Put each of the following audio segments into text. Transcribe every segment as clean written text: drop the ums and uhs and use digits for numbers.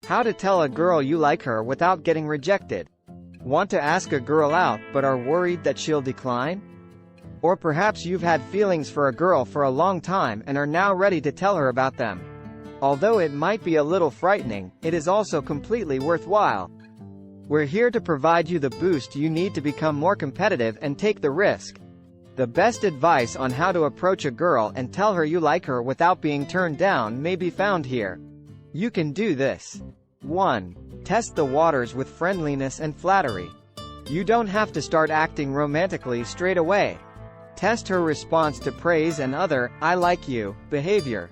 How to tell a girl you like her without getting rejected. Want to ask a girl out but are worried that she'll decline? Or perhaps you've had feelings for a girl for a long time and are now ready to tell her about them. Although it might be a little frightening, it is also completely worthwhile. We're here to provide you the boost you need to become more competitive and take the risk. The best advice on how to approach a girl and tell her you like her without being turned down may be found here. You can do this. 1. Test the waters with friendliness and flattery. You don't have to start acting romantically straight away. Test her response to praise and other, "I like you," behavior.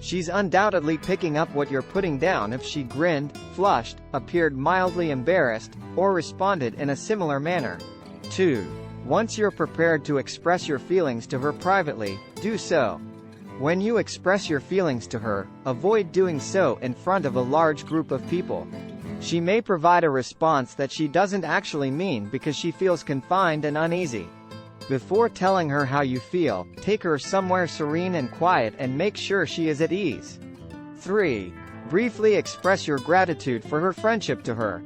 She's undoubtedly picking up what you're putting down if she grinned, flushed, appeared mildly embarrassed, or responded in a similar manner. 2. Once you're prepared to express your feelings to her privately, do so. When you express your feelings to her, avoid doing so in front of a large group of people. She may provide a response that she doesn't actually mean because she feels confined and uneasy. Before telling her how you feel, take her somewhere serene and quiet and make sure she is at ease. 3. Briefly express your gratitude for her friendship to her.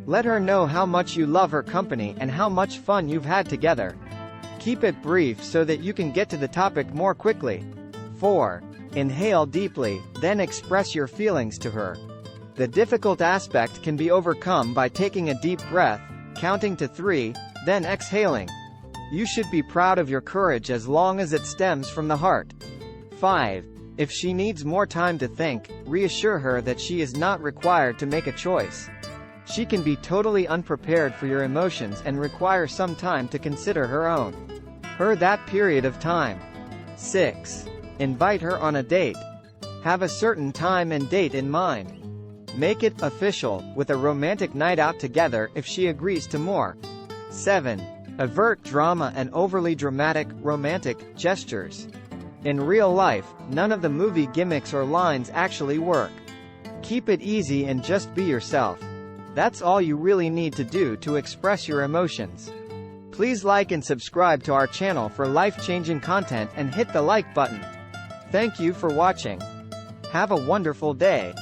Let her know how much you love her company and how much fun you've had together. Keep it brief so that you can get to the topic more quickly. 4. Inhale deeply, then express your feelings to her. The difficult aspect can be overcome by taking a deep breath, counting to 3, then exhaling. You should be proud of your courage as long as it stems from the heart. 5. If she needs more time to think, reassure her that she is not required to make a choice. She can be totally unprepared for your emotions and require some time to consider her own. Her that period of time. 6. Invite her on a date. Have a certain time and date in mind. Make it official, with a romantic night out together if she agrees to more. 7. Avert drama and overly dramatic, romantic gestures. In real life, none of the movie gimmicks or lines actually work. Keep it easy and just be yourself. That's all you really need to do to express your emotions. Please like and subscribe to our channel for life-changing content and hit the like button. Thank you for watching. Have a wonderful day.